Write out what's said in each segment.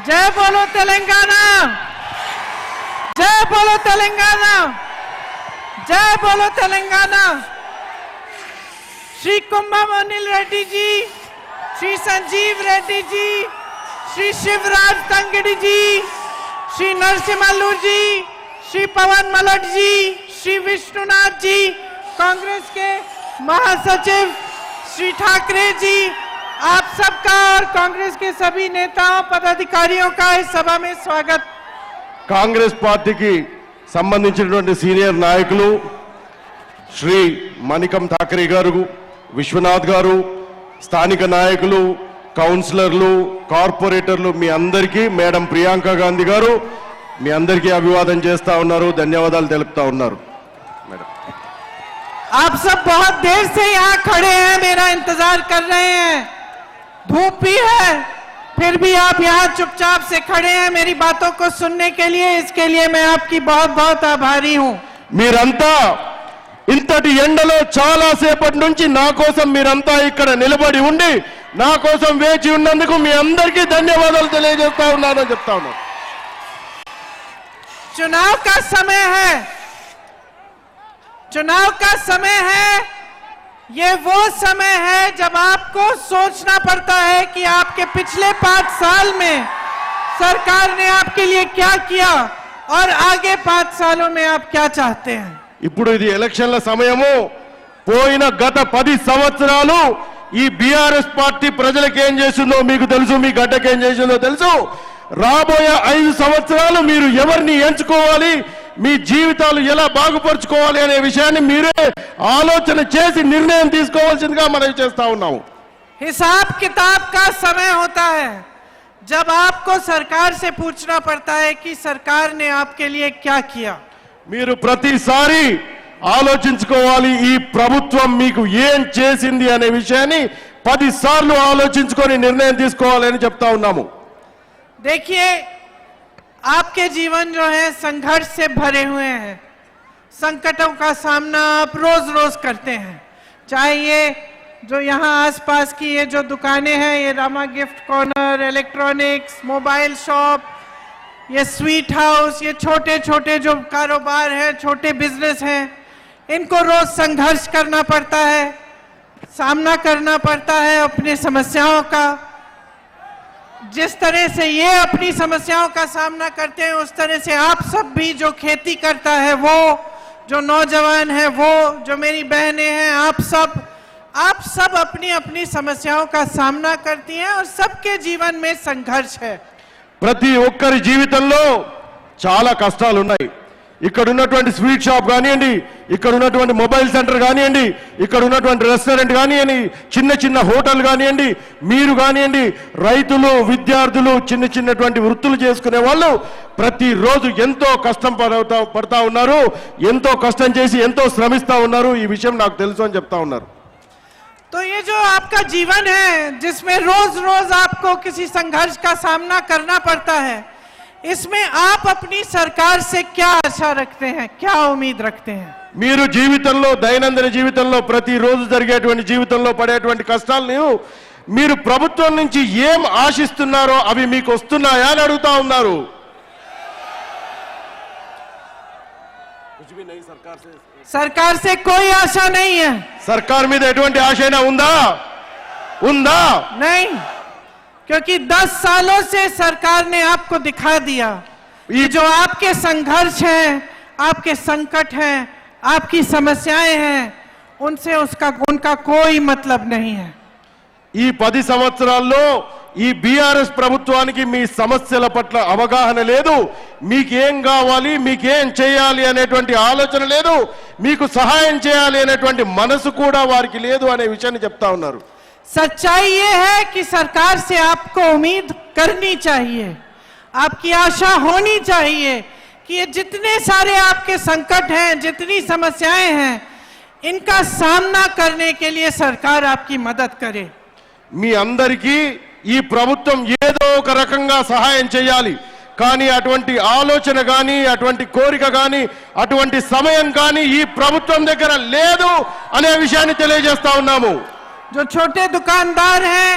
जय बोलो तेलंगाना, जय बोलो तेलंगाना, जय बोलो तेलंगाना। श्री कुंभमोनिल रेड्डी जी, श्री संजीव रेड्डी जी, श्री शिवराज तंगड़ी जी, श्री नरसिम्हल्लू जी, श्री पवन मलट जी, श्री विष्णुनाथ जी, कांग्रेस के महासचिव श्री ठाकरे जी, आप सबका और कांग्रेस के सभी नेताओं पदाधिकारियों का इस सभा में स्वागत। कांग्रेस पार्टी की సంబంధించినటువంటి సీనియర్ నాయకులు శ్రీ మణికం ఠాకరే గారు, విశ్వనాథ్ గారు, స్థానిక నాయకులు, కౌన్సిలర్లు, కార్పొరేటర్లు మీ అందరికీ, మేడం ప్రియాంక గాంధీ గారు మీ అందరికీ అభివాదం చేస్తా ఉన్నారు, ధన్యవాదాలు తెలుపుతా ఉన్నారు। మేడం आप सब बहुत देर से यहाँ खड़े हैं, मेरा इंतजार कर रहे हैं, धूप भी है, फिर भी आप यहाँ चुपचाप से खड़े हैं मेरी बातों को सुनने के लिए, इसके लिए मैं आपकी बहुत बहुत आभारी हूँ। మీరంతా ఇంతటి ఎండలో చాలా సేపటి నుంచి నా కోసం మీరంతా ఇక్కడ నిలబడి ఉండి నా కోసం వేచి ఉన్నందుకు మీ అందరికీ ధన్యవాదాలు తెలియజేస్తా ఉన్నానని చెప్తా ఉన్నాను। चुनाव का समय है, चुनाव का समय है, ये वो समय है जब आपको सोचना पड़ता है कि आपके पिछले 5 साल में सरकार ने आपके लिए क्या किया और आगे 5 सालों में आप क्या चाहते हैं। ఇప్పుడు ఇది ఎలక్షన్ల సమయము, పోయిన గత 10 సంవత్సరాలు ఈ బీఆర్ఎస్ పార్టీ ప్రజలకు ఏం చేసిందో మీకు తెలుసు, మీ గడ్డకి ఏం చేసిందో తెలుసు। రాబోయే 5 సంవత్సరాలు మీరు ఎవరిని ఎంచుకోవాలి, మీ జీవితాలు ఎలా బాగుపరుచుకోవాలి అనే విషయాన్ని మీరే ఆలోచన చేసి నిర్ణయం తీసుకోవాల్సిందిగా మనం చేస్తా ఉన్నాము। हिसाब किताब का समय होता है जब आपको सरकार से पूछना पड़ता है कि सरकार ने आपके लिए क्या किया। మీరు ప్రతిసారి ఆలోచించుకోవాలి ఈ ప్రభుత్వం మీకు ఏం చేసింది అనే విషయాన్ని 10 సార్లు ఆలోచించుకొని నిర్ణయం తీసుకోవాలి అని చెప్తా ఉన్నాము। देखिए, आपके जीवन जो है संघर्ष से भरे हुए हैं, संकटों का सामना आप रोज रोज करते हैं, चाहे ये जो यहाँ आसपास की ये जो दुकानें हैं, ये Rama gift corner, electronics, mobile shop, ये स्वीट हाउस, ये छोटे छोटे जो कारोबार हैं, छोटे बिजनेस हैं, इनको रोज संघर्ष करना पड़ता है, सामना करना पड़ता है अपनी समस्याओं का। जिस तरह से ये अपनी समस्याओं का सामना करते हैं उस तरह से आप सब भी, जो खेती करता है वो, जो नौजवान है वो, जो मेरी बहनें हैं, आप सब अपनी अपनी समस्याओं का सामना करती हैं और सबके जीवन में संघर्ष है। ప్రతి ఒక్కరి జీవితంలో చాలా కష్టాలు ఉన్నాయి। ఇక్కడ ఉన్నటువంటి స్వీట్ షాప్ కానివ్వండి, ఇక్కడ ఉన్నటువంటి మొబైల్ సెంటర్ కానివ్వండి, ఇక్కడ ఉన్నటువంటి రెస్టారెంట్ కానివ్వండి, చిన్న చిన్న హోటల్ కానివ్వండి, మీరు కానివ్వండి, రైతులు, విద్యార్థులు, చిన్నటువంటి వృత్తులు చేసుకునే వాళ్ళు ప్రతిరోజు ఎంతో కష్టం పడతా ఉన్నారు, ఎంతో కష్టం చేసి ఎంతో శ్రమిస్తా ఉన్నారు। ఈ విషయం నాకు తెలుసు అని చెప్తా ఉన్నారు। तो ये जो आपका जीवन है जिसमें रोज रोज आपको किसी संघर्ष का सामना करना पड़ता है, इसमें आप अपनी सरकार से क्या आशा रखते हैं, क्या उम्मीद रखते हैं। మీరు జీవితంలో, దైనందిన జీవితంలో, ప్రతిరోజు జరిగేటువంటి జీవితంలో పడేటువంటి కష్టాలను మీరు ప్రభుత్వం నుంచి ఏం ఆశిస్తున్నారో అవి మీకు వస్తున్నాయా అని అడుగుతా ఉన్నారు। सरकार से कोई आशा नहीं है। सरकार మీద ఎటువంటి ఆశైనా ఉందా? ఉందా? नहीं, क्योंकि 10 सालों से सरकार ने आपको दिखा दिया ये जो आपके संघर्ष हैं, आपके संकट हैं, आपकी समस्याएं हैं, उनसे उनका कोई मतलब नहीं है। ఈ 10 సంవత్సరాల్లో ఈ బీఆర్ఎస్ ప్రభుత్వానికి మీ సమస్యల పట్ల అవగాహన లేదు, మీకేం కావాలి, మీకేం చేయాలి అనేటువంటి ఆలోచన లేదు, మీకు సహాయం చేయాలి అనేటువంటి మనసు కూడా వారికి లేదు అనే విషయాన్ని చెప్తా ఉన్నారు। सच्चाई ये है कि सरकार से आपको उम्मीद करनी चाहिए, आपकी आशा होनी चाहिए कि ये जितने सारे आपके संकट हैं, जितनी समस्याएं हैं, इनका सामना करने के लिए सरकार आपकी मदद करे। మీ అందరికీ ఈ ప్రభుత్వం ఏదో ఒక రకంగా సహాయం చేయాలి, కానీ అటువంటి ఆలోచన కానీ, అటువంటి కోరిక కానీ, అటువంటి సమయం కానీ ఈ ప్రభుత్వం దగ్గర లేదు అనే విషయాన్ని తెలియజేస్తా ఉన్నాము। जो छोटे दुकानदार हैं,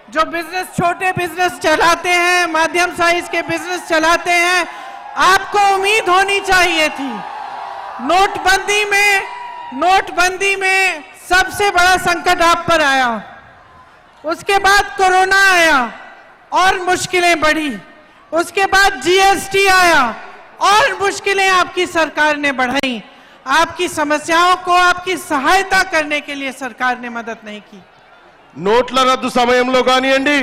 जो बिजनेस, छोटे बिजनेस चलाते हैं, माध्यम साइज के बिजनेस चलाते हैं, आपको उम्मीद होनी चाहिए थी। नोटबंदी में सबसे बड़ा संकट आप पर आया, उसके बाद कोरोना आया और मुश्किलें बढ़ी, उसके बाद जीएसटी आया और मुश्किलें आपकी सरकार ने बढ़ाई। आपकी समस्याओं को, आपकी सहायता करने के लिए सरकार ने मदद नहीं की। నోట్ల రద్దు సమయంలో కానివ్వండి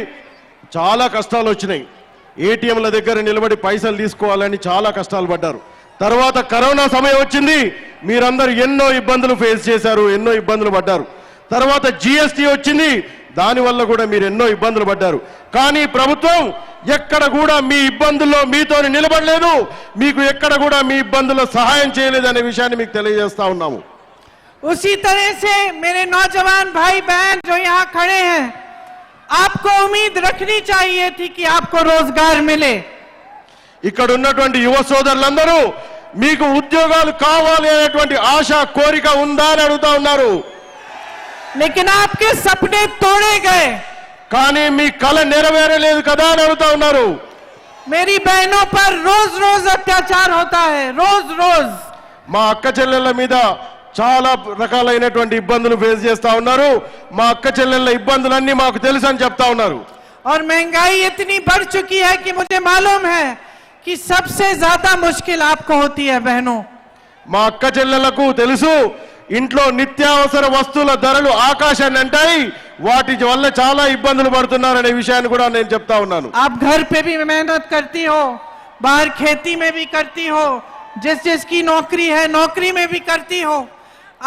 చాలా కష్టాలు వచ్చినాయి. ఏటీఎంల దగ్గర నిలబడి పైసలు తీసుకోవాలని చాలా కష్టాలు పడ్డారు. తర్వాత కరోనా సమయం వచ్చింది, మీరందరూ ఎన్నో ఇబ్బందులు ఫేస్ చేశారు, ఎన్నో ఇబ్బందులు పడ్డారు. తర్వాత జీఎస్టీ వచ్చింది, దానివల్ల కూడా మీరు ఎన్నో ఇబ్బందులు పడ్డారు. కానీ ప్రభుత్వం ఎక్కడ కూడా మీ ఇబ్బందుల్లో మీతో నిలబడలేదు, మీకు ఎక్కడ కూడా మీ ఇబ్బందుల్లో సహాయం చేయలేదు అనే విషయాన్ని మీకు తెలియజేస్తా ఉన్నాము. उसी तरह से मेरे नौजवान भाई बहन जो यहाँ खड़े हैं, आपको उम्मीद रखनी चाहिए थी कि आपको रोजगार मिले। ఇక్కడ ఉన్నటువంటి యువ సోదరులందరూ మీకు ఉద్యోగాలు కావాలి అనేటువంటి ఆశ, కోరిక ఉందా అని అడుగుతా ఉన్నారు. लेकिन आपके सपने तोड़े गए, కానీ మీ కల నెరవేరలేదు కదా అని అడుగుతా ఉన్నారు. मेरी बहनों पर रोज रोज अत्याचार होता है, रोज रोज। మా అక్క చెల్లెళ్ళ మీద చాలా రకాలైనటువంటి ఇబ్బందులు ఫేస్ చేస్తా ఉన్నారు. మా అక్క చెల్లెళ్ళ ఇబ్బందులన్నీ మాకు తెలుసు అని చెప్తా ఉన్నారు. और महंगाई इतनी बढ़ चुकी है कि मुझे मालूम है कि सबसे ज्यादा मुश्किल आपको होती है बहनों। మా అక్క చెల్లెళ్లకు తెలుసు, ఇంట్లో నిత్యావసర వస్తువుల ధరలు ఆకాశాన్ని అంటాయి, వాటి వల్ల చాలా ఇబ్బందులు పడుతున్నారనే విషయాన్ని కూడా నేను చెప్తా ఉన్నాను. आप घर पे भी मेहनत करती हो, बाहर खेती में भी करती हो, जिसकी नौकरी है नौकरी में भी करती हो,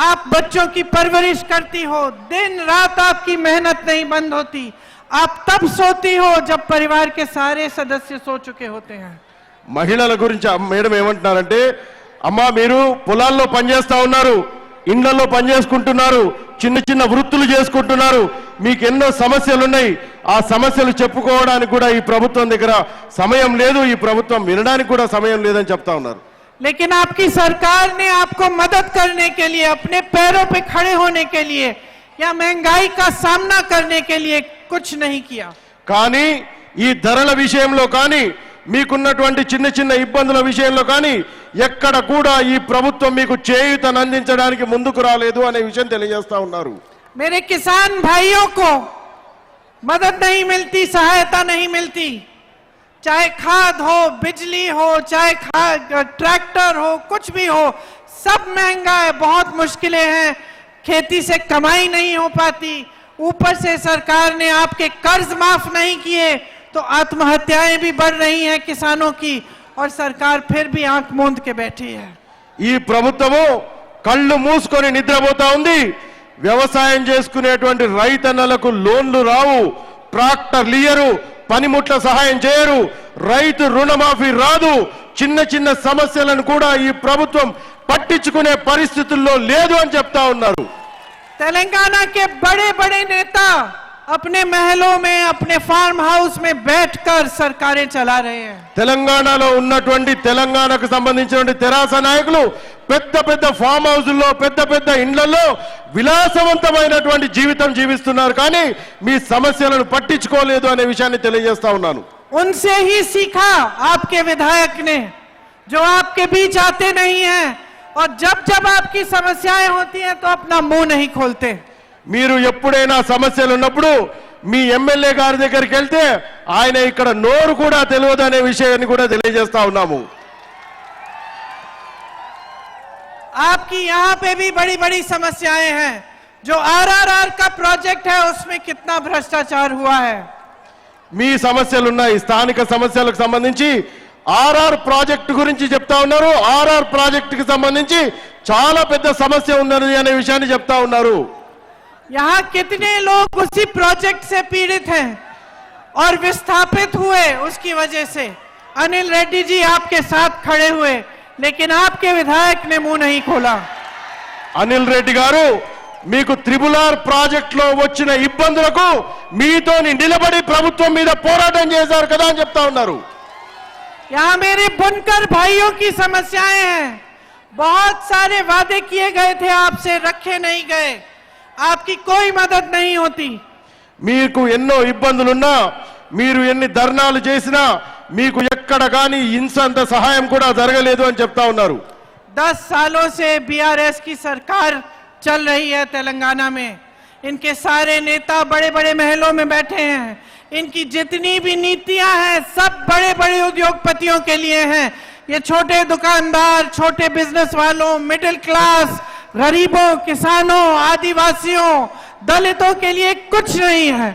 आप बच्चों की परवरिश करती हो, दिन रात आपकी मेहनत नहीं बंद होती। आप तब सोती हो जब परिवार के सारे सदस्य सो चुके होते हैं। మహిళల గురించి మేడం ఏమంటున్నారంటే, అమ్మా మీరు పొలాల్లో పనిచేస్తా ఉన్నారు, ఇండ్లలో పనిచేసుకుంటున్నారు, చిన్న చిన్న వృత్తులు చేసుకుంటున్నారు, మీకు ఎన్నో సమస్యలు ఉన్నాయి, ఆ సమస్యలు చెప్పుకోవడానికి కూడా ఈ ప్రభుత్వం దగ్గర సమయం లేదు, ఈ ప్రభుత్వం వినడానికి కూడా సమయం లేదని చెప్తా ఉన్నారు. लेकिन आपकी सरकार ने आपको मदद करने के लिए, अपने पैरों पे खड़े होने के लिए या महंगाई का सामना करने के लिए कुछ नहीं किया। కానీ ఈ ధరల విషయంలో కానీ, మీకున్నటువంటి చిన్న చిన్న ఇబ్బందుల విషయంలో కానీ ఎక్కడ కూడా ఈ ప్రభుత్వం మీకు చేయూతను అందించడానికి ముందుకు రాలేదు అనే విషయం తెలియజేస్తా ఉన్నారు. मेरे किसान भाइयों को मदद नहीं मिलती, सहायता नहीं मिलती, चाहे खाद हो, बिजली हो, चाहे ट्रैक्टर हो, कुछ भी हो, सब महंगा है, बहुत मुश्किलें हैं, खेती से कमाई नहीं हो पाती, ऊपर से सरकार ने आपके कर्ज माफ नहीं किए तो आत्महत्याएं भी बढ़ रही हैं किसानों की, और सरकार फिर भी आंख मूंद के बैठी है। ఈ ప్రభుత్వము కళ్ళు మూసుకొని నిద్రపోతా ఉంది. వ్యవసాయం చేసుకునేటువంటి రైతన్నలకు లోన్లు రావు, ట్రాక్టర్లు ఇయ్యరు, పనిముట్ల సహాయం చేయరు, రైతు రుణమాఫీ రాదు, చిన్న చిన్న సమస్యలను కూడా ఈ ప్రభుత్వం పట్టించుకునే పరిస్థితుల్లో లేదు అని చెప్తా ఉన్నారు. तेलंगाना के बड़े बड़े नेता अपने महलों में, अपने फार्म हाउस में बैठकर सरकारें चला रहे हैं। తెలంగాణలో ఉన్నటువంటి, తెలంగాణకు సంబంధించినటువంటి తెరాస నాయకులు పెద్ద పెద్ద ఫామ్ హౌస్ల్లో, పెద్ద పెద్ద ఇండ్లలో విలాసవంతమైనటువంటి జీవితం జీవిస్తున్నారు, కానీ మీ సమస్యలను పట్టించుకోలేదు అనే విషయాన్ని తెలియజేస్తా ఉన్నాను. उनसे ही सीखा आपके विधायक ने, जो आपके बीच आते नहीं हैं और जब जब आपकी समस्याएं होती हैं तो अपना मुंह नहीं खोलते। మీరు ఎప్పుడైనా సమస్యలు ఉన్నప్పుడు మీ ఎమ్మెల్యే గారి దగ్గరికి వెళ్తే ఆయన ఇక్కడ నోరు కూడా తెలియదు అనే విషయాన్ని కూడా తెలియజేస్తా ఉన్నాము. आपकी यहाँ पे भी बड़ी बड़ी समस्याएं हैं। जो आरआरआर का प्रोजेक्ट है उसमें कितना भ्रष्टाचार हुआ है। మీ సమస్యలు ఉన్నాయి, స్థానిక సమస్యలకు సంబంధించి ఆర్ఆర్ ప్రాజెక్టు గురించి చెప్తా ఉన్నారు. ఆర్ఆర్ ప్రాజెక్టుకి సంబంధించి చాలా పెద్ద సమస్య ఉన్నది అనే విషయాన్ని చెప్తా ఉన్నారు. यहाँ कितने लोग उसी प्रोजेक्ट से पीड़ित हैं और विस्थापित हुए उसकी वजह से। अनिल रेड्डी जी आपके साथ खड़े हुए, लेकिन आपके विधायक ने मुंह नहीं खोला। అనిల్ రెడ్డి గారు మీకు త్రిబులార్ ప్రాజెక్టులో వచ్చిన ఇబ్బందులకు మీతోని నిలబడి ప్రభుత్వం మీద పోరాటం చేశారు కదా అని చెప్తా ఉన్నారు. यहाँ मेरे बुनकर भाइयों की समस्याएं हैं। बहुत सारे वादे किए गए थे आपसे, रखे नहीं गए, आपकी कोई मदद नहीं होती। మీకు ఎన్నో ఇబ్బందులున్నా, మీరు ఎన్ని ధర్నాలు చేసినా మీకు ఎక్కడ కానీ ఇంతంత సహాయం కూడా జరగలేదు అని చెప్తా ఉన్నారు. 10 सालों से बीआरएस की सरकार चल रही है तेलंगाना में। इनके सारे नेता बड़े बड़े महलों में बैठे हैं। इनकी जितनी भी नीतियां हैं सब बड़े बड़े उद्योगपतियों के लिए हैं। ये छोटे दुकानदार, छोटे बिजनेस वालों, मिडिल क्लास, गरीबों, किसानों, आदिवासियों, दलितों के लिए कुछ नहीं है।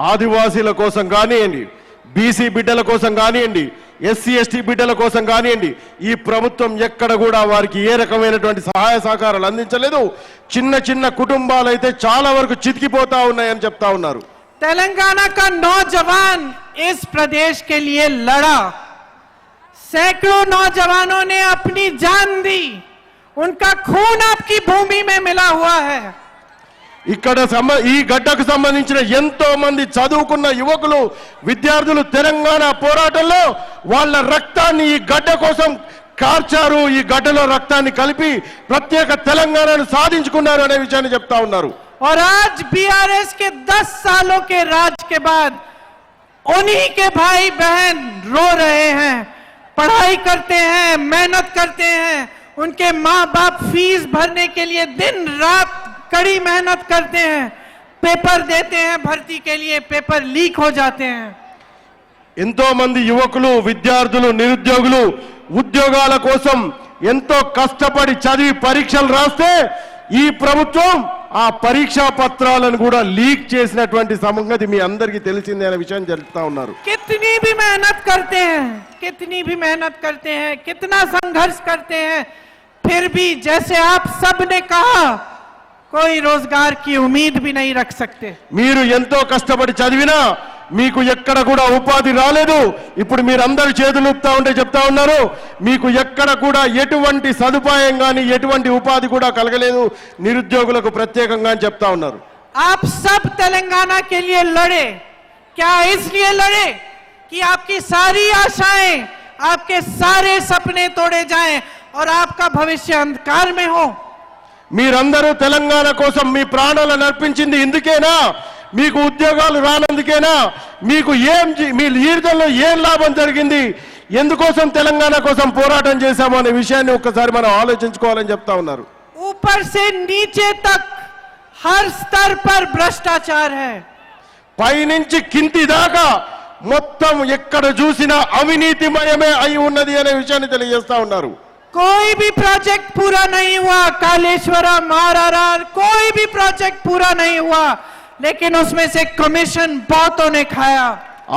ఆదివాసీల కోసం కానివ్వండి, బీసీ బిడ్డల కోసం కానివ్వండి, ఎస్సీ ఎస్టీ బిడ్డల కోసం కానివ్వండి, ఈ ప్రభుత్వం ఎక్కడ కూడా వారికి ఏ రకమైనటువంటి సహాయ సహకారాలు అందించలేదు. చిన్న చిన్న కుటుంబాలు అయితే చాలా వరకు చితికిపోతా ఉన్నాయని చెప్తా ఉన్నారు. तेलंगाना का नौजवान इस प्रदेश के लिए लड़ा। सैकड़ों नौजवानों ने अपनी जान दी। उनका खून आपकी भूमि में मिला हुआ है। ఇక్కడ ఈ గడ్డకు సంబంధించిన ఎంతో మంది చదువుకున్న యువకులు, విద్యార్థులు తెలంగాణ పోరాటంలో వాళ్ళ రక్తాన్ని ఈ గడ్డ కోసం కార్చారు. ఈ గడ్డలో రక్తాన్ని కలిపి ప్రత్యేక తెలంగాణను సాధించుకున్నారు అనే విషయాన్ని చెప్తా ఉన్నారు. और आज बीआरएस के 10 सालों के राज के बाद उन्हीं के भाई बहन रो रहे हैं, पढ़ाई करते हैं, मेहनत करते हैं, उनके माँ बाप फीस भरने के लिए दिन रात कड़ी मेहनत करते हैं, पेपर देते हैं भर्ती के लिए, पेपर लीक हो जाते हैं। ఎంతో మంది యువకులు, విద్యార్థులు, నిరుద్యోగులు ఉద్యోగాల కోసం ఎంతో కష్టపడి చదివి పరీక్షలు రాస్తే ఈ ప్రభుత్వం ఆ పరీక్షా పత్రాలను కూడా లీక్ చేసినటువంటి సంగతి మీ అందరికీ తెలిసిందే అనే విషయాన్ని చెప్తా ఉన్నారు. कितनी भी मेहनत करते हैं, कितनी भी मेहनत करते हैं, कितना संघर्ष करते हैं, फिर भी जैसे आप सब ने कहा कोई रोजगार की उम्मीद भी नहीं रख सकते। మీరు ఎంతో కష్టపడి చదివినా మీకు ఎక్కడ కూడా ఉపాధి రాలేదు. ఇప్పుడు మీరు అందరూ చేతులు ఊపుతా ఉంటే చెప్తా ఉన్నారు, మీకు ఎక్కడ కూడా ఎటువంటి సదుపాయం కానీ ఎటువంటి ఉపాధి కూడా కలగలేదు నిరుద్యోగులకు ప్రత్యేకంగా అని చెప్తా ఉన్నారు. आप सब तेलंगाना के लिए लड़े, क्या इसलिए लड़े कि आपकी सारी आशाएं, आपके सारे सपने तोड़े जाएं और आपका भविष्य अंधकार में हो? మీరందరూ తెలంగాణ కోసం మీ ప్రాణాలను అర్పించింది ఇందుకేనా? మీకు ఉద్యోగాలు రానందుకేనా? మీకు మీ జీవితంలో ఏం లాభం జరిగింది? ఎందుకోసం తెలంగాణ కోసం పోరాటం చేశామో అనే విషయాన్ని ఒక్కసారి మనం ఆలోచించుకోవాలని చెప్తా ఉన్నారు. ऊपर से नीचे तक हर स्तर पर भ्रष्टाचार है। పైనుంచి కింది దాకా మొత్తం ఎక్కడ చూసినా అవినీతిమయమే అయి ఉన్నది అనే విషయాన్ని తెలియజేస్తా ఉన్నారు. कोई भी प्रोजेक्ट पूरा नहीं हुआ, कालेश्वरम, आरआरआर, कोई भी प्रोजेक्ट पूरा नहीं हुआ, लेकिन उसमें से कमीशन बहुतों ने खाया।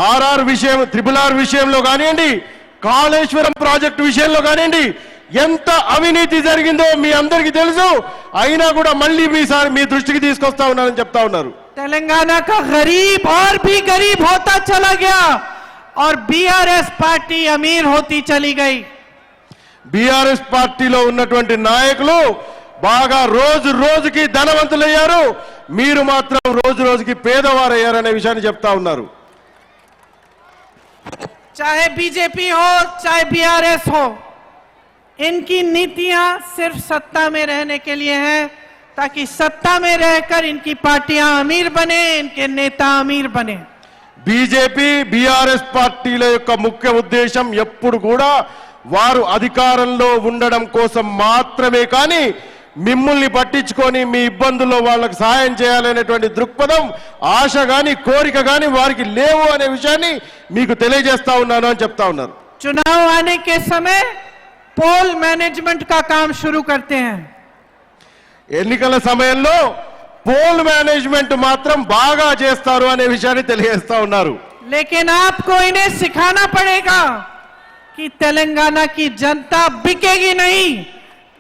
ఆర్ఆర్ విషయం, RRR విషయంలో కానివ్వండి, కాళేశ్వరం ప్రాజెక్టు విషయంలో కానివ్వండి, ఎంత అవినీతి జరిగిందో మీ అందరికీ తెలుసు. అయినా కూడా మళ్ళీ మీ దృష్టికి తీసుకొస్తా ఉన్నారని చెప్తా ఉన్నారు. तेलंगाना का गरीब और भी गरीब होता चला गया और बीआरएस पार्टी अमीर होती चली गई। బీఆర్ఎస్ పార్టీలో ఉన్నటువంటి నాయకులు బాగా రోజు రోజుకి ధనవంతులయ్యారు, మీరు మాత్రం రోజు రోజుకి పేదవారయ్యారనే విషయాన్ని చెప్తా ఉన్నారు. चाहे बीजेपी हो चाहे बीआरएस हो, इनकी नीतियां सिर्फ सत्ता में रहने के लिए हैं, ताकि सत्ता में रहकर इनकी पार्टियां अमीर बने, इनके नेता अमीर बने। బీజేపీ బీఆర్ఎస్ పార్టీల యొక్క ముఖ్య ఉద్దేశం ఎప్పుడు కూడా వారు అధికారంలో ఉండడం కోసం మాత్రమే, కానీ మిమ్మల్ని పట్టించుకొని మీ ఇబ్బందుల్లో వాళ్ళకి సహాయం చేయాలనేటువంటి దృక్పథం, ఆశ గాని కోరిక గాని వారికి లేవు అనే విషయాన్ని మీకు తెలియజేస్తా ఉన్నాను అని చెప్తా ఉన్నారు. चुनाव आने के समय पोल मैनेजमेंट का काम शुरू करते हैं। ఎన్నికల సమయంలో పోల్ మేనేజ్మెంట్ మాత్రం బాగా చేస్తారు అనే విషయాన్ని తెలియజేస్తా ఉన్నారు. लेकिन आपको इन्हें सिखाना पड़ेगा कि तेलंगाना की जनता बिकेगी नहीं।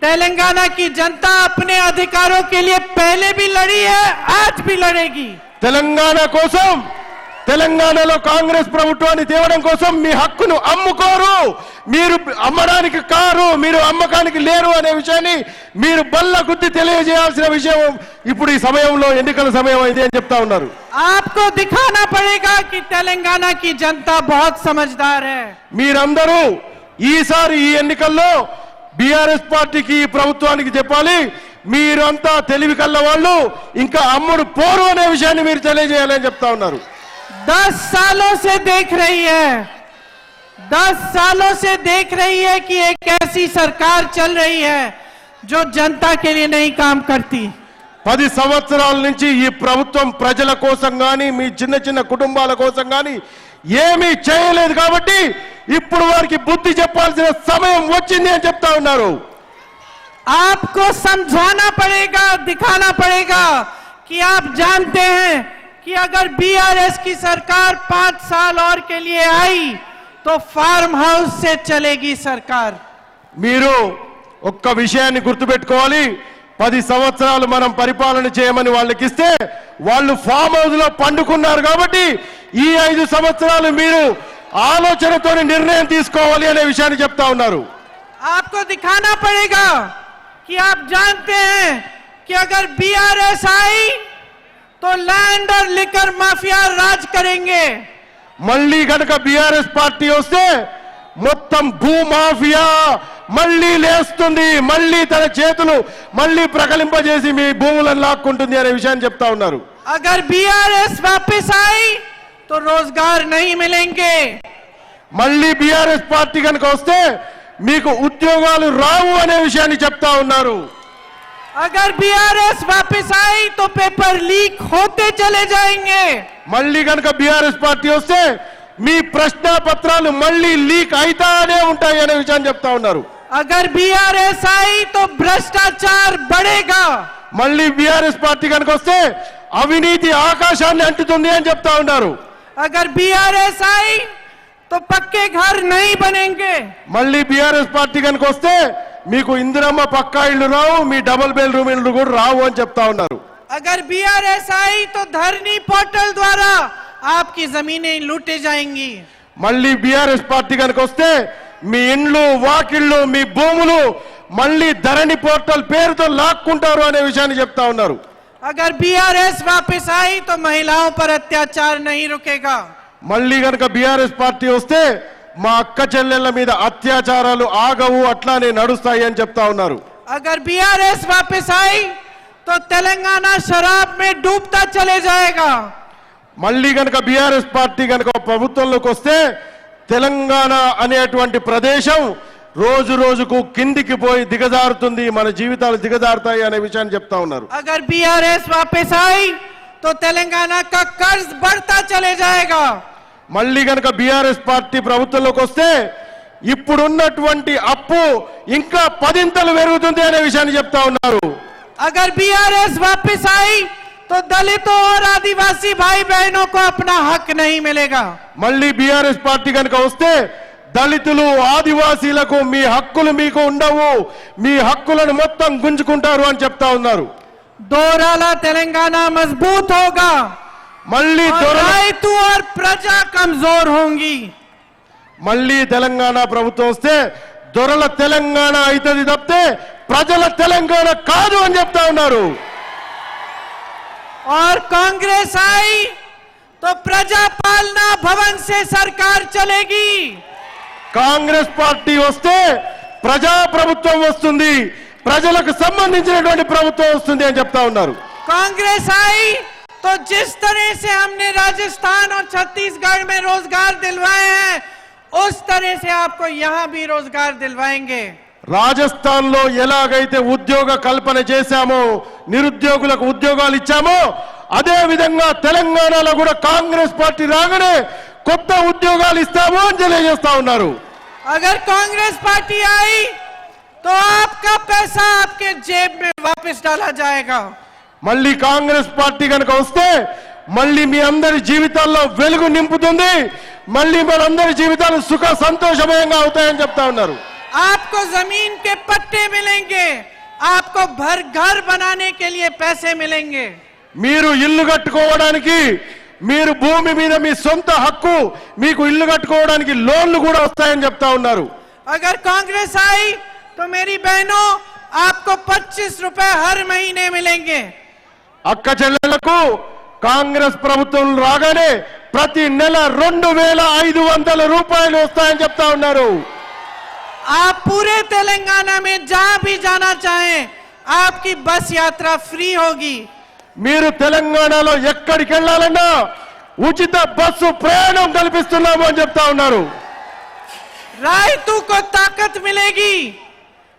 तेलंगाना की जनता अपने अधिकारों के लिए पहले भी लड़ी है, आज भी लड़ेगी। తెలంగాణ కోసం, తెలంగాణలో కాంగ్రెస్ ప్రభుత్వాన్ని తేవడం కోసం మీ హక్కును అమ్ముకోరు, మీరు అమ్మడానికి కారు, మీరు అమ్మకానికి లేరు అనే విషయాన్ని మీరు బల్ల గుద్ది తెలియజేయాల్సిన విషయం ఇప్పుడు ఈ సమయంలో, ఎన్నికల సమయం అయితే అని చెప్తా ఉన్నారు. आपको दिखाना पड़ेगा कि तेलंगाना की जनता बहुत समझदार है। మీరందరూ ఈసారి ఈ ఎన్నికల్లో బీఆర్ఎస్ పార్టీకి, ప్రభుత్వానికి చెప్పాలి, మీరంతా తెలివి కల్ల వాళ్ళు ఇంకా అమ్ముడు పోరు అనే విషయాన్ని మీరు తెలియజేయాలని చెప్తా ఉన్నారు. 10 सालों से देख रही है, 10 सालों से देख रही है कि एक ऐसी सरकार चल रही है जो जनता के लिए नहीं काम करती. 10 సంవత్సరాల నుంచి ఈ ప్రభుత్వం ప్రజల కోసం గాని మీ చిన్న చిన్న కుటుంబాల కోసం గాని ఏమీ చేయలేదు కాబట్టి ఇప్పుడు వారికి బుద్ధి చెప్పాల్సిన సమయం వచ్చింది అని చెప్తా ఉన్నారు. आपको समझाना पड़ेगा, दिखाना पड़ेगा कि आप जानते हैं कि अगर बीआरएस की सरकार 5 साल और के लिए आई तो फार्म हाउस से चलेगी सरकार. మీరు ఒక్క విషయాన్ని గుర్తుపెట్టుకోవాలి. 10 సంవత్సరాలు మనం పరిపాలన చేయమని వాళ్ళకి ఇస్తే వాళ్ళు ఫామ్ హౌస్ లో పండుకున్నారు కాబట్టి ఈ 5 సంవత్సరాలు మీరు ఆలోచనతో నిర్ణయం తీసుకోవాలి అనే విషయాన్ని చెప్తా ఉన్నారు. आपको दिखाना पड़ेगा कि आप जानते हैं कि अगर बीआरएस आई तो लैंड और लिकर माफिया राज करेंगे. మళ్ళీ గనక బీఆర్ఎస్ పార్టీ వస్తే మొత్తం భూమాఫియా మళ్ళీ లేస్తుంది, మళ్ళీ తన చేతులు మళ్ళీ ప్రకలింపజేసి మీ భూములను లాక్కుంటుంది అనే విషయాన్ని చెప్తా ఉన్నారు. अगर बीआरएस वापस आई तो रोजगार नहीं मिलेंगे. మళ్ళీ బీఆర్ఎస్ పార్టీ కనుక వస్తే మీకు ఉద్యోగాలు రావు అనే విషయాన్ని చెప్తా ఉన్నారు. अगर बीआरएस वापस आई तो पेपर लीक होते चले जाएंगे. మళ్ళీ కనుక బీఆర్ఎస్ పార్టీ వస్తే మీ ప్రశ్న పత్రాలు మళ్ళీ లీక్ అయితానే ఉంటాయి అనే విషయాన్ని చెప్తా ఉన్నారు. अगर बीआरएस आई तो भ्रष्टाचार बढ़ेगा. మళ్ళీ బీఆర్ఎస్ పార్టీ కనుక వస్తే అవినీతి ఆకాశాన్ని అంటుతుంది అని చెప్తా ఉన్నారు. अगर बीआरएस आई तो पक्के घर नहीं बनेंगे. మళ్ళీ బీఆర్ఎస్ పార్టీ కనుక వస్తే మీకు ఇందిరమ్మ పక్కా ఇళ్ళు రావు, మీ డబుల్ బెడ్ రూమ్ ఇళ్ళు కూడా రావు అని చెప్తా ఉన్నారు. अगर बीआरएस आई तो धरनी पोर्टल द्वारा आपकी जमीनें लूटे जाएंगी. మళ్ళీ బీఆర్ఎస్ పార్టీ కనుక వస్తే మీ ఇండ్లు వాకిళ్ళు మీ భూములు మళ్ళీ ధరణి పోర్టల్ పేరుతో లాక్కుంటారు అనే విషయాన్ని చెప్తా ఉన్నారు. अगर बीआरएस वापस आई तो महिलाओं पर अत्याचार नहीं रुकेगा. మళ్ళీ కనుక బీఆర్ఎస్ పార్టీ వస్తే మా అక్క చెల్లెళ్ళ మీద అత్యాచారాలు ఆగవు, అట్లానే నడుస్తాయి అని చెప్తా ఉన్నారు. अगर बीआरएस वापस आई तो तेलंगाना शराब में डूबता चले जाएगा. మళ్ళీ కనుక బీఆర్ఎస్ పార్టీ కనుక ప్రభుత్వంలోకి వస్తే తెలంగాణ అనేటువంటి ప్రదేశం రోజు రోజుకు కిందికి పోయి దిగజారుతుంది, మన జీవితాలు దిగజారుతాయి అనే విషయాన్ని చెప్తా ఉన్నారు. अगर बीआरएस वापस आई तो तेलंगाना का कर्ज बढ़ता चले जाएगा. మళ్ళీ కనుక బీఆర్ఎస్ పార్టీ ప్రభుత్వంలోకి వస్తే ఇప్పుడున్నటువంటి అప్పు ఇంకా 10 పెరుగుతుంది అనే విషయాన్ని చెప్తా ఉన్నారు. अगर बीआरएस वापस आई तो दलितों और आदिवासी भाई बहनों को अपना हक नहीं मिलेगा. మళ్ళీ బీఆర్ఎస్ పార్టీ కనుక వస్తే దళితులు ఆదివాసీలకు మీ హక్కులు మీకు ఉండవు, మీ హక్కులను మొత్తం గుంజుకుంటారు అని చెప్తా ఉన్నారు. दोराला तेलंगाना मजबूत होगा. మళ్ళీ రైతు और प्रजा कमजोर होंगी. మళ్ళీ తెలంగాణ ప్రభుత్వం వస్తే దొరల తెలంగాణ అవుతుంది తప్పితే ప్రజల తెలంగాణ కాదు అని చెప్తా ఉన్నారు. और कांग्रेस आई तो प्रजा पालना भवन से सरकार चलेगी. కాంగ్రెస్ పార్టీ వస్తే ప్రజా ప్రభుత్వం వస్తుంది, ప్రజలకు సంబంధించినటువంటి ప్రభుత్వం వస్తుంది అని చెప్తా ఉన్నారు. कांग्रेस आई तो जिस तरह से हमने राजस्थान और छत्तीसगढ़ में रोजगार दिलवाए हैं उस तरह से आपको यहां भी रोजगार दिलवाएंगे. రాజస్థాన్ లో ఎలాగైతే ఉద్యోగ కల్పన చేశామో, నిరుద్యోగులకు ఉద్యోగాలు ఇచ్చామో అదే విధంగా తెలంగాణలో కూడా కాంగ్రెస్ పార్టీ రాగానే కొత్త ఉద్యోగాలు ఇస్తాము అని తెలియజేస్తా ఉన్నారు. अगर कांग्रेस पार्टी आई तो आपका पैसा आपके जेब में वापस डाला जाएगा. మళ్ళీ కాంగ్రెస్ పార్టీ కనుక వస్తే మళ్ళీ మీ అందరి జీవితాల్లో వెలుగు నింపుతుంది, మళ్ళీ మనందరి జీవితాలు సుఖ సంతోషమయంగా అవుతాయని చెప్తా ఉన్నారు. आपको जमीन के पट्टे मिलेंगे, आपको घर बनाने के लिए पैसे मिलेंगे. మీరు ఇల్లు కట్టుకోవడానికి, మీరు భూమి మీద మీ సొంత హక్కు, మీకు ఇల్లు కట్టుకోవడానికి లోన్లు కూడా వస్తాయని చెప్తా ఉన్నారు. अगर कांग्रेस आई तो मेरी बहनों आपको 25 रुपए हर महीने मिलेंगे. అక్క చెల్లెలకు కాంగ్రెస్ ప్రభుత్వం రాగానే ప్రతి నెల 2500 రూపాయలు వస్తాయని చెప్తా ఉన్నారు. आप पूरे तेलंगाना में जहां भी जाना चाहें आपकी बस यात्रा फ्री होगी। మీరు తెలంగాణలో ఎక్కడికి వెళ్ళాలన్నా ఉచిత బస్సు ప్రయాణం కల్పిస్తున్నాము అని చెప్తా ఉన్నారు। रायतू को ताकत मिलेगी,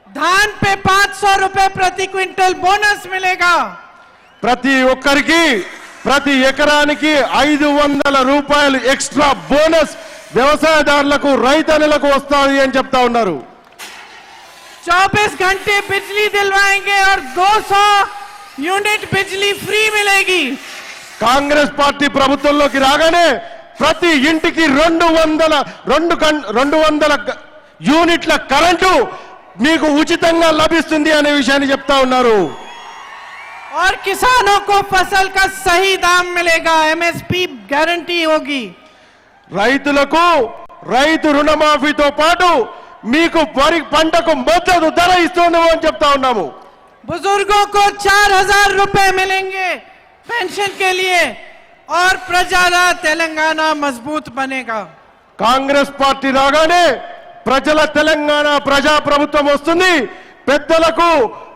धान पे 500 रुपए प्रति क्विंटल बोनस मिलेगा। ప్రతి ఒక్కరికి ప్రతి ఎకరానికి 500 రూపాయలు ఎక్స్ట్రా బోనస్ వ్యవసాయదారులకు రైతన్నలకు వస్తాయి అని చెప్తా ఉన్నారు। 24 घंटे बिजली दिलवाएंगे और 200 यूनिट बिजली फ्री मिलेगी। కాంగ్రెస్ పార్టీ ప్రభుత్వంలోకి రాగానే ప్రతి ఇంటికి 200 యూనిట్ల కరెంటు మీకు ఉచితంగా లభిస్తుంది అనే విషయాన్ని చెప్తా ఉన్నారు। और किसानों को फसल का सही दाम मिलेगा, एमएसपी गारंटी होगी। రైతులకు రైతు రుణమాఫీతో పాటు మీకు వరి పంటకు మద్దతు ధర ఇస్తున్నాము అని చెప్తా ఉన్నాము। बुजुर्गों को 4000 रुपए मिलेंगे पेंशन के लिए और प्रजारा तेलंगाना मजबूत बनेगा। కాంగ్రెస్ పార్టీ రాగానే ప్రజల తెలంగాణ ప్రజా ప్రభుత్వం వస్తుంది। పెద్దలకు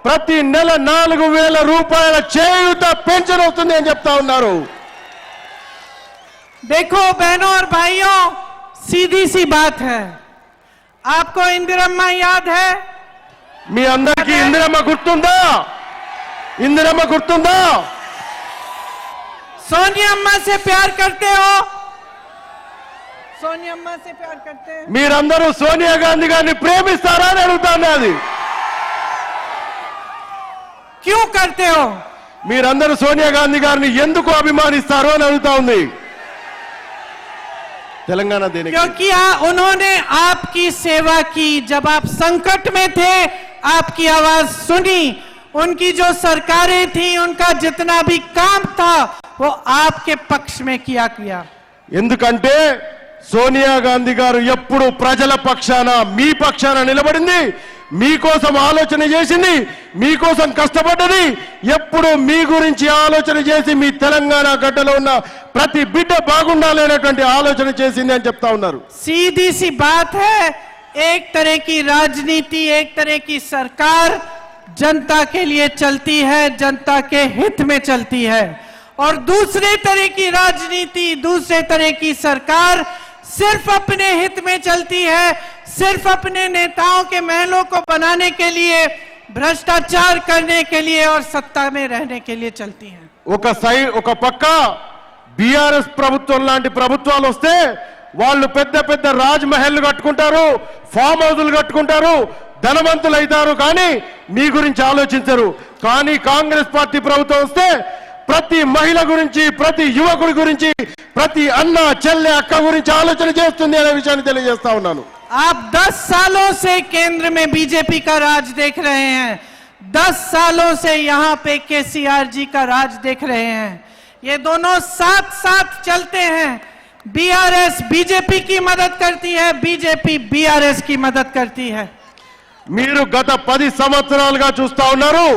ప్రతి నెల 4000 రూపాయల చేయూత పెన్షన్ వస్తుంది అని చెప్తా ఉన్నారు। देखो बहनों और भाइयों, सीधी सी बात है। आपको इंदिरम्मा याद है? మీ అందరికీ ఇందిరమ్మ గుర్తుందా? ఇందిరమ్మ గుర్తుందా? सोनिया अम्मा से प्यार करते हो? सोनिया अम्मा से प्यार करते हैं? మీరందరూ సోనియా గాంధీ గారిని ప్రేమిస్తారా అని అడుగుతాను। అది क्यों करते हो? మీరందరూ సోనియా గాంధీ గారిని ఎందుకు అభిమానిస్తారు అని అడుగుతా ఉంది తెలంగాణ దేనికి? क्योंकि उन्होंने आपकी सेवा की। जब आप संकट में थे, आपकी आवाज सुनी। उनकी जो सरकारें थी, उनका जितना भी काम था वो आपके पक्ष में किया। ఎందుకంటే సోనియా గాంధీ గారు ఎప్పుడు ప్రజల పక్షాన మీ పక్షాన నిలబడింది, మీకోసం ఆలోచన చేసింది, మీకోసం కష్టపడ్డది, ఎప్పుడు మీ గురించి ఆలోచన చేసి మీ తెలంగాణ గడ్డలో ఉన్న ప్రతి బిడ్డ బాగుండాలి అనేటువంటి ఆలోచన చేసింది అని చెప్తా ఉన్నారు। सीधी सी बात है, एक तरह की राजनीति, एक तरह की सरकार जनता के लिए चलती है, जनता के हित में चलती है। और दूसरे तरह की राजनीति, दूसरे तरह की सरकार सिर्फ अपने हित में चलती है, सिर्फ अपने नेताओं के महलों को बनाने के लिए, भ्रष्टाचार करने के लिए और सत्ता में रहने के लिए चलती है। ఒక పక్క బీఆర్ఎస్ ప్రభుత్వం లాంటి ప్రభుత్వాలు వస్తే వాళ్ళు పెద్ద పెద్ద రాజ్ మహల్ కట్టుకుంటారు, ఫామ్ హౌస్లు కట్టుకుంటారు, ధనవంతులు అవుతారు, కానీ మీ గురించి ఆలోచించరు। కానీ కాంగ్రెస్ పార్టీ ప్రభుత్వం వస్తే ప్రతి మహిళ గురించి, ప్రతి యువకుడి గురించి, ప్రతి అన్న చెల్లె అక్క గురించి ఆలోచన చేస్తుంది అనే విషయాన్ని తెలియజేస్తా ఉన్నాను। आप 10 सालों से केंद्र में बीजेपी का राज देख रहे हैं, 10 सालों से यहाँ पे केसीआर जी का राज देख रहे हैं। ये दोनों साथ साथ चलते हैं। बीआरएस बीजेपी की मदद करती है, बीजेपी बीआरएस की मदद करती है। మీరు గత 10 సంవత్సరాలుగా చూస్తా ఉన్నారు,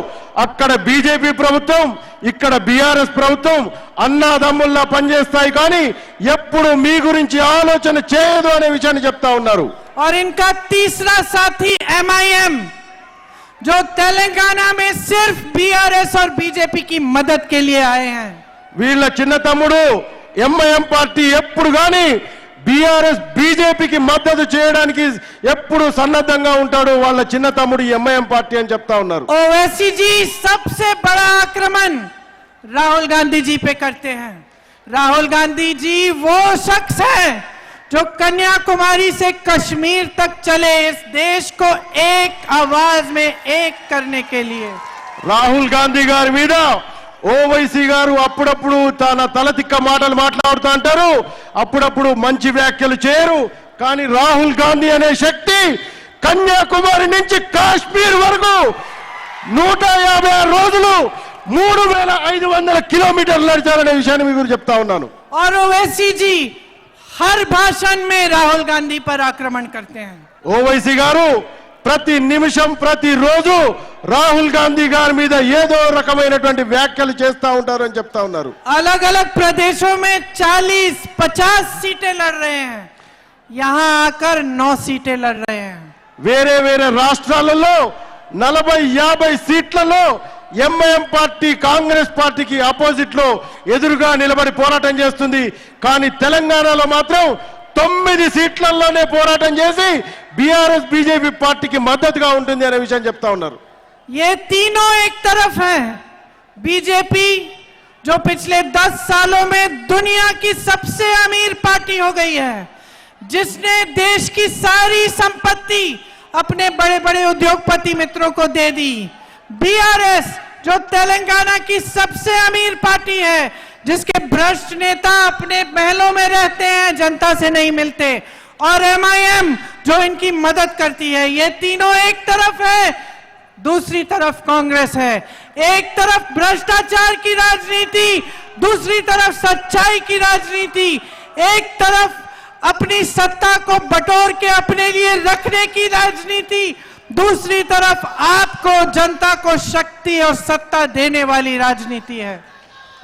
అక్కడ బీజేపీ ప్రభుత్వం, ఇక్కడ బీఆర్ఎస్ ప్రభుత్వం అన్నాదమ్ముల్లా పనిచేస్తాయి, కానీ ఎప్పుడు మీ గురించి ఆలోచన చేయదు అనే విషయాన్ని చెప్తా ఉన్నారు। और इनका तीसरा साथी एमआईएम, जो तेलंगाना में सिर्फ बीआरएस और बीजेपी की मदद के लिए आए हैं। వీళ్ళ చిన్న తమ్ముడు ఎంఐఎం పార్టీ ఎప్పుడు గాని బీఆర్ఎస్ బీజేపీకి మద్దతు చేయడానికి ఎప్పుడు సన్నద్ధంగా ఉంటాడు। వాళ్ళ చిన్న తమ్ముడు ఎంఐఎం పార్టీ అని చెప్తా ఉన్నారు। ओवैसी जी सबसे बड़ा आक्रमण राहुल गांधी जी पे करते हैं। राहुल गांधी जी वो शख्स है जो कन्याकुमारी से कश्मीर तक चले, इस देश को एक आवाज में एक करने के लिए। రాహుల్ గాంధీ గారి మీద ఓవైసీ గారు అప్పుడప్పుడు తన తలతిక్క మాటలు మాట్లాడుతూ అంటారు, అప్పుడప్పుడు మంచి వ్యాఖ్యలు చేయరు, కానీ రాహుల్ గాంధీ అనే శక్తి కన్యాకుమారి నుంచి కాశ్మీర్ వరకు 156 రోజులు 3500 కిలోమీటర్లు నడిచారనే విషయాన్ని మీకు చెప్తా ఉన్నాను। और ओवैसी जी हर भाषण में राहुल गांधी पर आक्रमण करते हैं। ఓవైసీ గారు ప్రతి నిమిషం ప్రతి రోజు రాహుల్ గాంధీ గారి మీద ఏదో రకమైనటువంటి వ్యాఖ్యలు చేస్తా ఉంటారు అని చెప్తా ఉన్నారు। अलग अलग प्रदेशों में 40-50 सीटें लड़ रहे हैं, यहाँ आकर 9 सीटें लड़ रहे हैं। వేరే వేరే రాష్ట్రాలలో 40-50 సీట్లలో ఎంఐఎం పార్టీ కాంగ్రెస్ పార్టీకి ఆపోజిట్ లో ఎదురుగా నిలబడి పోరాటం చేస్తుంది. కానీ తెలంగాణలో మాత్రం 9 సీట్లలోనే పోరాటం చేసి బీఆర్ఎస్ బీజేపీ పార్టీకి మద్దతుగా ఉంటుంది అనే విషయం చెప్తా ఉన్నారు. ये तीनों एक तरफ हैं। बीजेपी जो पिछले 10 सालों में दुनिया की सबसे अमीर पार्टी हो गई है, जिसने देश की सारी संपत्ति अपने बड़े बड़े उद्योगपति मित्रों को दे दी। बीआरएस जो तेलंगाना की सबसे अमीर पार्टी है, जिसके भ्रष्ट नेता अपने महलों में रहते हैं, जनता से नहीं मिलते, और एमआईएम जो इनकी मदद करती है। ये तीनों एक तरफ है, दूसरी तरफ कांग्रेस है। एक तरफ भ्रष्टाचार की राजनीति, दूसरी तरफ सच्चाई की राजनीति। एक तरफ अपनी सत्ता को बटोर के अपने लिए रखने की राजनीति, दूसरी तरफ आपको जनता को शक्ति और सत्ता देने वाली राजनीति है।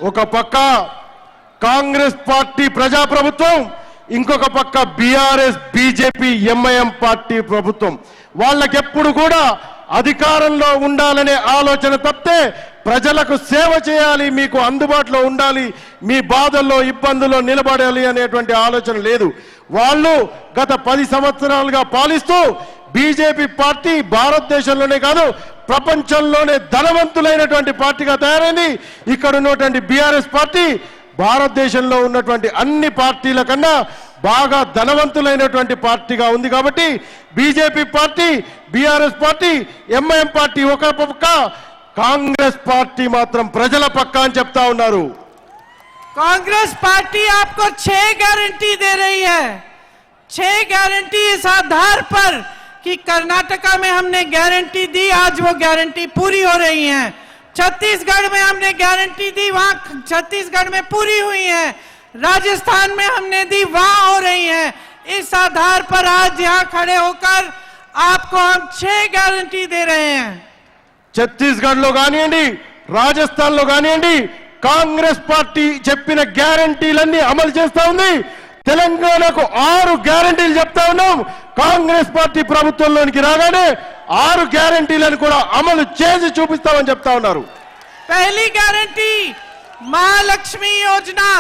ఒక పక్క కాంగ్రెస్ పార్టీ ప్రజాప్రభుత్వం, ఇంకొక పక్క బీఆర్ఎస్ బీజేపీ ఎంఐఎం పార్టీ ప్రభుత్వం. వాళ్ళకెప్పుడు కూడా అధికారంలో ఉండాలనే ఆలోచన తప్పితే ప్రజలకు సేవ చేయాలి, మీకు అందుబాటులో ఉండాలి, మీ బాధల్లో ఇబ్బందుల్లో నిలబడాలి అనేటువంటి ఆలోచన లేదు. వాళ్ళు గత 10 సంవత్సరాలుగా పాలిస్తూ బీజేపీ పార్టీ భారతదేశంలోనే కాదు ప్రపంచంలోనే ధనవంతులైనటువంటి పార్టీగా తయారైంది. ఇక్కడ ఉన్నటువంటి బీఆర్ఎస్ పార్టీ భారతదేశంలో ఉన్నటువంటి అన్ని పార్టీల కన్నా బాగా ధనవంతులైనటువంటి పార్టీగా ఉంది. కాబట్టి BJP party, BRS party, MIM party ఒక పక్క, కాంగ్రెస్ పార్టీ మాత్రం ప్రజల పక్క అని చెప్తా ఉన్నారు. कांग्रेस पार्टी आपको 6 गारंटी दे रही है। 6 गारंटी इस आधार पर कि कर्नाटका में हमने गारंटी दी, आज वो गारंटी पूरी हो रही है। छत्तीसगढ़ में हमने गारंटी दी, वहां छत्तीसगढ़ में पूरी हुई है। राजस्थान में हमने दी, वहां हो रही है। इस आधार पर आज यहां खड़े होकर आपको हम 6 गारंटी दे रहे हैं। ఛత్తీస్గఢ్లో కానివ్వండి, రాజస్థాన్లో కానివ్వండి, కాంగ్రెస్ పార్టీ చెప్పిన గ్యారంటీలన్నీ అమలు చేస్తా ఉంది. తెలంగాణకు 6 గ్యారంటీలు చెప్తా ఉన్నాం. కాంగ్రెస్ పార్టీ ప్రభుత్వంలోనికి రాగానే 6 గ్యారంటీలను కూడా అమలు చేసి చూపిస్తామని చెప్తా ఉన్నారు. पहली गारंटी महालक्ष्मी योजना,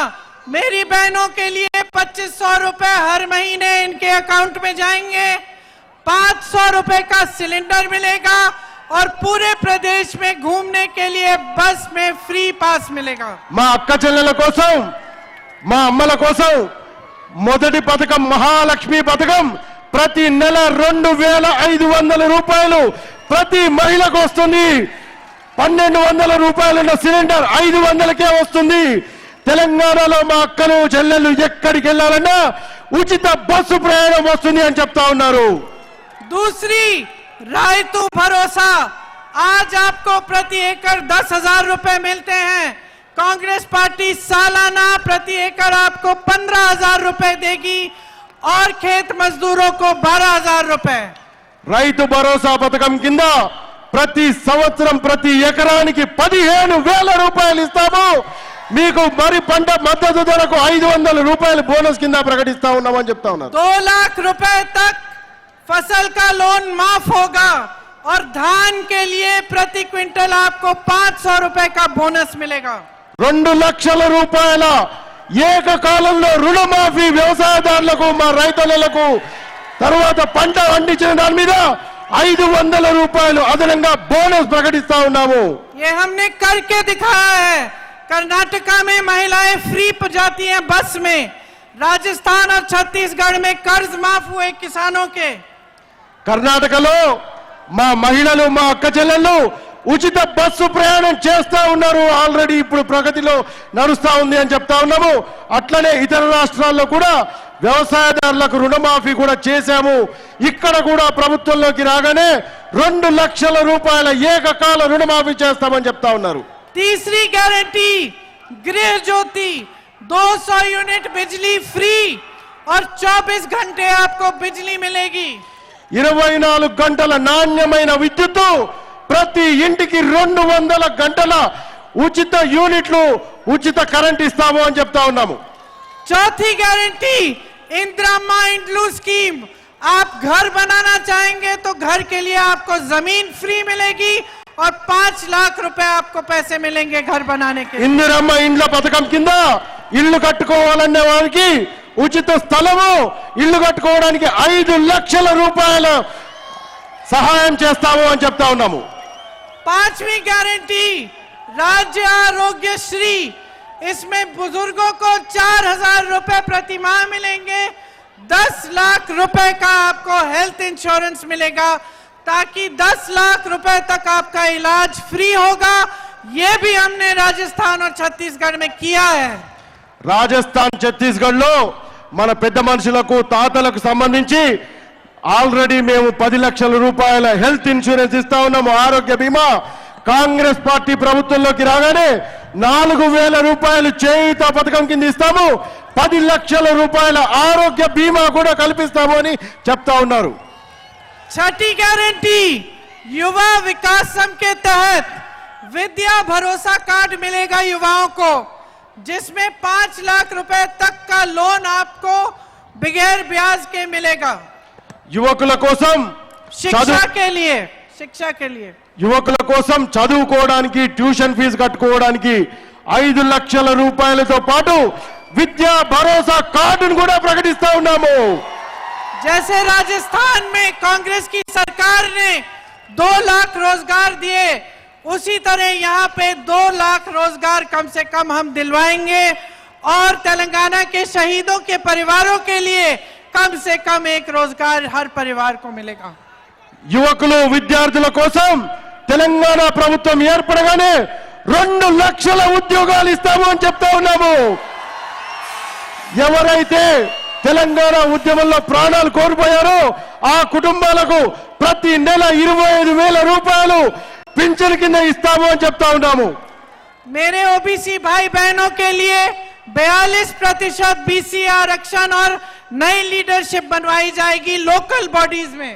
मेरी बहनों के लिए 2500 रुपए हर महीने इनके अकाउंट में जाएंगे। 500 रुपए का सिलेंडर मिलेगा और पूरे प्रदेश में घूमने के लिए बस में फ्री पास मिलेगा। మా అక్క చెల్లెల కోసం, మా అమ్మల కోసం మొదటి పథకం మహాలక్ష్మి పథకం ప్రతి నెల 2500 రూపాయలు ప్రతి మహిళకు వస్తుంది. 1200 రూపాయలున్న సిలిండర్ 500కే వస్తుంది. తెలంగాణలో మా అక్కలు చెల్లెళ్ళు ఎక్కడికి వెళ్ళాలన్నా ఉచిత బస్సు ప్రయాణం వస్తుంది అని చెప్తా ఉన్నారు. दूसरी रायतू भरोसा, आज आपको प्रति एकड़ 10,000 रुपए मिलते हैं। कांग्रेस पार्टी सालाना प्रति एकड़ आपको 15,000 रुपए देगी और खेत मजदूरों को 12,000 रुपए। రైతు భరోసా పథకం కింద ప్రతి సంవత్సరం ప్రతి ఎకరానికి 15,000 రూపాయలు ఇస్తాము. మీకు మరి పంట మద్దతు ధరకు 500 రూపాయలు బోనస్ కింద ప్రకటిస్తా ఉన్నామని చెప్తా ఉన్నారు. 2 लाख रुपए तक फसल का लोन माफ होगा और धान के लिए प्रति क्विंटल आपको 500 रुपए का बोनस मिलेगा। 2 లక్షల రూపాయల ఏకకాలంలో రుణమాఫీ వ్యవసాయదారులకు, మా రైతులకు, తర్వాత పంట పండించిన దాని మీద 500 రూపాయలు అదనంగా బోనస్ ప్రకటిస్తా ఉన్నాము. ये हमने करके दिखाया है। कर्नाटका में महिलाएं फ्री जाती हैं बस में। राजस्थान और छत्तीसगढ़ में कर्ज माफ हुए किसानों के। కర్ణాటకలో మా మహిళలు, మా అక్క చెల్లెళ్ళు ఉచిత బస్సు ప్రయాణం చేస్తా ఉన్నారు. ఆల్రెడీ ఇప్పుడు ప్రగతిలో నడుస్తా ఉంది అని చెప్తా ఉన్నాము. అట్లనే ఇతర రాష్ట్రాల్లో కూడా వ్యవసాయదారులకు రుణమాఫీ కూడా చేశాము. ఇక్కడ కూడా ప్రభుత్వంలోకి రాగానే 2 లక్షల రూపాయల ఏకకాల రుణమాఫీ చేస్తామని చెప్తా ఉన్నారు. तीसरी गारंटी गृह ज्योति, 200 यूनिट बिजली फ्री और 24 घंटे आपको बिजली मिलेगी। 24 గంటల నాణ్యమైన విద్యుత్తు, ప్రతి ఇంటికి 200 గంటల ఉచిత యూనిట్లు, ఉచిత కరెంట్ ఇస్తాము అని చెప్తా ఉన్నాము. चौथी गारंटी इंदिरा माइंड लू स्कीम, आप घर बनाना चाहेंगे तो घर के लिए आपको जमीन फ्री मिलेगी और 5 लाख रुपए आपको पैसे मिलेंगे घर बनाने के लिए। ఇందిరమ్మ ఇండ్ల పథకం కింద ఇల్లు కట్టుకోవాలనే వారికి ఉచిత స్థలము ఇల్లు కట్టుకోవడానికి 5 లక్షల రూపాయల సహాయం చేస్తాము అని చెప్తా ఉన్నాము। 5वीं गारंटी राज्य आरोग्य श्री, इसमें बुजुर्गों को 4,000 रुपए प्रति माह मिलेंगे। 10 लाख रुपए का आपको हेल्थ इंश्योरेंस मिलेगा ताकि 10 लाख रुपए तक आपका इलाज फ्री होगा। ये भी हमने राजस्थान और छत्तीसगढ़ में किया है। రాజస్థాన్ ఛత్తీస్గఢ్ లో మన పెద్ద మనుషులకు తాతలకు సంబంధించి ఆల్రెడీ మేము 10 లక్షల రూపాయల హెల్త్ ఇన్సూరెన్స్ ఇస్తా ఉన్నాము, ఆరోగ్య బీమా। కాంగ్రెస్ పార్టీ ప్రభుత్వంలోకి రాగానే 4,000 రూపాయలు చేయూత పథకం కింద ఇస్తాము, 10 లక్షల రూపాయల ఆరోగ్య బీమా కూడా కల్పిస్తాము అని చెప్తా ఉన్నారు। छठी गारंटी युवा विकास संघ के तहत विद्या भरोसा कार्ड मिलेगा युवाओं को, जिसमें 5 लाख रुपए तक का लोन आपको बगैर ब्याज के मिलेगा। యువకుల కోసం शिक्षा के लिए యువకుల కోసం చదువుకోవడానికి ట్యూషన్ ఫీజు కట్టుకోవడానికి 5 లక్షల రూపాయలతో పాటు విద్యా భరోసా కార్డును కూడా ప్రకటిస్తా ఉన్నాము। जैसे राजस्थान में कांग्रेस की सरकार ने 2 लाख रोजगार दिए, उसी तरह यहाँ पे 2 लाख रोजगार कम से कम हम दिलवाएंगे और तेलंगाना के शहीदों के परिवारों के लिए कम से कम 1 रोजगार हर परिवार को मिलेगा। యువకులు విద్యార్థుల కోసం తెలంగాణ ప్రభుత్వం ఏర్పడగానే 2 లక్షల ఉద్యోగాలు ఇస్తాము అని చెప్తా ఉన్నాము। ఎవరైతే తెలంగాణ ఉద్యమంలో ప్రాణాలు కోల్పోయారో ఆ కుటుంబాలకు ప్రతి నెల 25,000 రూపాయలు పింఛన్ కింద ఇస్తాము అని చెప్తా ఉన్నాము। मेरे ओबीसी भाई बहनों के लिए 42% बीसी आरक्षण और नई लीडरशिप बनवाई जाएगी लोकल बॉडीज में।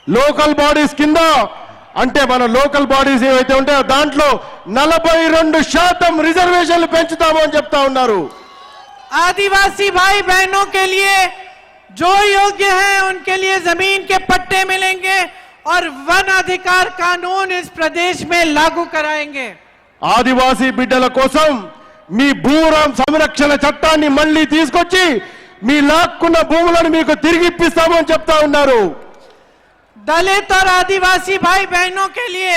లోకల్ బాడీస్ కింద అంటే మన లోకల్ బాడీస్ ఏవైతే ఉంటాయో దాంట్లో 42% రిజర్వేషన్లు పెంచుతాము అని చెప్తా ఉన్నారు। आदिवासी भाई बहनों के लिए जो योग्य हैं उनके लिए जमीन के पट्टे मिलेंगे और वन अधिकार कानून इस प्रदेश में लागू कराएंगे। ఆదివాసీ బిడ్డల కోసం మీ భూరాం సంరక్షణ చట్టాన్ని మళ్ళీ తీసుకొచ్చి మీ లాక్కున్న భూములను మీకు తిరిగి ఇప్పిస్తాము అని చెప్తా ఉన్నారు। दलित और आदिवासी भाई बहनों के लिए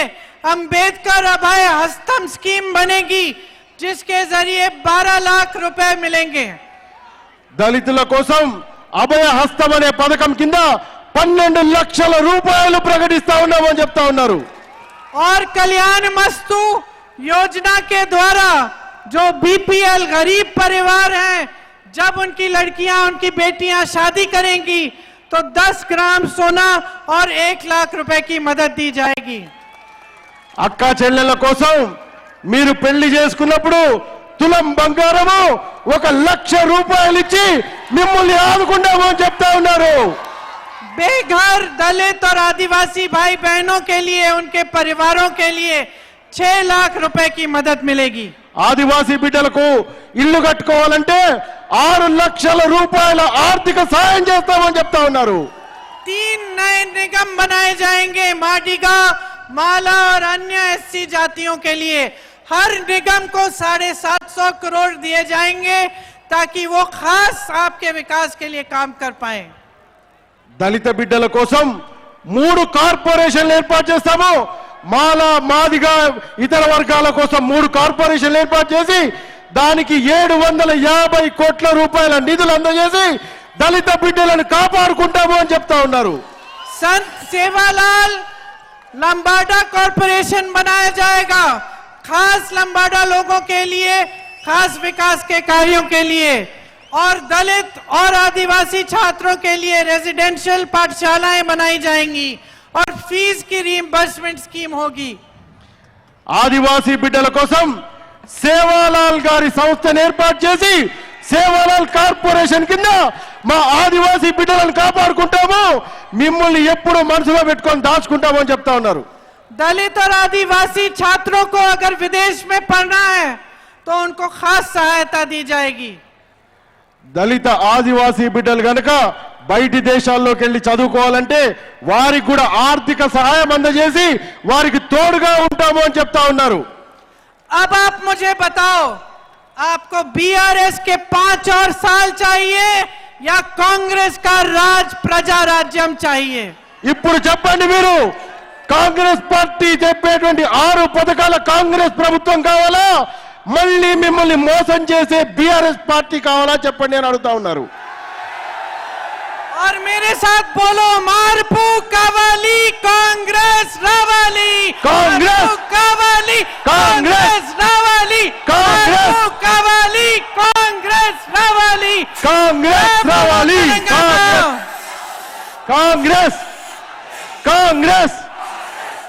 अंबेडकर अभय हस्तम स्कीम बनेगी, जिसके जरिए 12 लाख रुपए मिलेंगे। దళితుల కోసం అభయ హస్తం అనే పథకం కింద 12 లక్షల రూపాయలు ప్రకటిస్తా ఉన్నామని చెప్తా ఉన్నారు। और कल्याण मस्तु योजना के द्वारा जो बीपीएल गरीब परिवार हैं, जब उनकी लड़कियां उनकी बेटियां शादी करेंगी तो 10 ग्राम सोना और 1 लाख रुपए की मदद दी जाएगी। అక్క చెల్లెల కోసం మీరు పెళ్లి చేసుకున్నప్పుడు తులం బంగారము 1 లక్ష రూపాయలు ఇచ్చి మిమ్మల్ని ఆదుకుంటాము అని చెప్తా ఉన్నారు। बेघर दलित और आदिवासी भाई बहनों के लिए उनके परिवारों के लिए 6 लाख रुपए की मदद मिलेगी। ఆదివాసీ బిడ్డలకు ఇల్లు కట్టుకోవాలంటే 6 లక్షల రూపాయల ఆర్థిక సహాయం చేస్తామని చెప్తా ఉన్నారు। 3 नए निगम बनाए जाएंगे माडिगा, माला और अन्य एससी जातियों के लिए। हर निगम को 750 करोड़ दिए जाएंगे ताकि वो खास आपके विकास के लिए काम कर पाए। దళిత బిడ్డల కోసం 3 కార్పొరేషన్లు ఏర్పాటు చేస్తాము। మాలా మాదిగా ఇతర వర్గాల కోసం 3 కార్పొరేషన్లు ఏర్పాటు చేసి దానికి 750 కోట్ల రూపాయల నిధులు అందజేసి దళిత బిడ్డలను కాపాడుకుంటాము అని చెప్తా ఉన్నారు। संत सेवालाल लंबाडा कॉरपोरेशन बनाया जाएगा, खास लंबाडा लोगों के लिए, खास विकास के कार्यों के लिए। और दलित और आदिवासी छात्रों के लिए रेजिडेंशियल पाठशालाएं बनाई जाएंगी और फीस की रीइंबर्समेंट स्कीम होगी। ఆదివాసీ బిడ్డల కోసం సేవాలాల్ గారి సంస్థను ఏర్పాటు చేసి సేవాలాల్ కార్పొరేషన్ కింద మా ఆదివాసీ బిడ్డలను కాపాడుకుంటాము, మిమ్మల్ని ఎప్పుడు మనసులో పెట్టుకొని దాచుకుంటాము అని చెప్తా ఉన్నారు। दलित और आदिवासी छात्रों को अगर विदेश में पढ़ना है तो उनको खास सहायता दी जाएगी। దళిత ఆదివాసీ బిడ్డలు గనక బయటి దేశాల్లోకి వెళ్ళి చదువుకోవాలంటే వారికి కూడా ఆర్థిక సహాయం అందజేసి వారికి తోడుగా ఉంటాము అని చెప్తా ఉన్నారు. अब आप मुझे बताओ, आपको बीआरएस के 5 और साल चाहिए या कांग्रेस का राज प्रजा राज्यम चाहिए? ఇప్పుడు చెప్పండి, మీరు కాంగ్రెస్ పార్టీ చెప్పేటువంటి 6 పథకాల కాంగ్రెస్ ప్రభుత్వం కావాలా, మళ్ళీ మిమ్మల్ని మోసం చేసే బీఆర్ఎస్ పార్టీ కావాలా చెప్పండి అని అడుగుతా ఉన్నారు. और मेरे साथ बोलो, मारपू कावाली कांग्रेस रावाली, कांग्रेस कावाली कांग्रेस रावाली, कांग्रेस कावाली कांग्रेस रावाली, कांग्रेस रावाली, कांग्रेस कांग्रेस कांग्रेस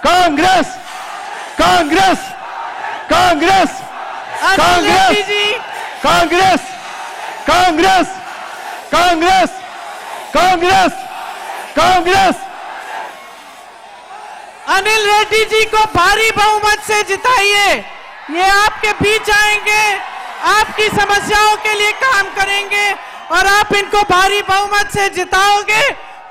कांग्रेस कांग्रेस कांग्रेस कांग्रेस कांग्रेस कांग्रेस कांग्रेस कांग्रेस अनिल रेड्डी जी को भारी बहुमत से जिताइए। ये आपके बीच आएंगे, आपकी समस्याओं के लिए काम करेंगे और आप इनको भारी बहुमत से जिताओगे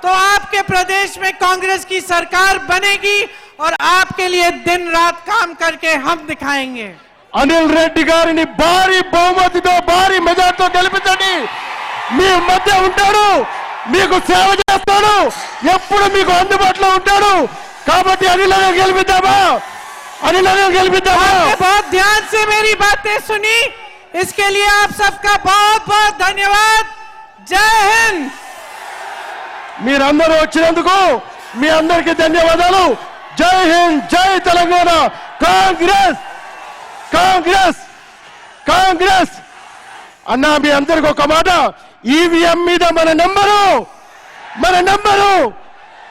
तो आपके प्रदेश में कांग्रेस की सरकार बनेगी और आपके लिए दिन रात काम करके हम दिखाएंगे। अनिल रेड्डी గారిని భారీ బహుమతితో భారీ మెజార్టీతో గెలిపించండి. మీ మధ్య ఉంటాడు, మీకు సేవ చేస్తాడు, ఎప్పుడు మీకు అందుబాటులో ఉంటాడు. కాబట్టి అనిల్ని గెలిపిద్దామా, అనిల్ని గెలిపిద్దామా. आपने बहुत ध्यान से मेरी बातें सुनी, इसके लिए आप सबका बहुत बहुत धन्यवाद। जय हिंद। మీరందరూ వచ్చినందుకు మీ అందరికీ ధన్యవాదాలు. జై హింద్, జై తెలంగాణ. కాంగ్రెస్ కాంగ్రెస్ కాంగ్రెస్. అన్నా మీ అందరికి ఒక మాట, ఈవీఎం మీద మన నెంబరు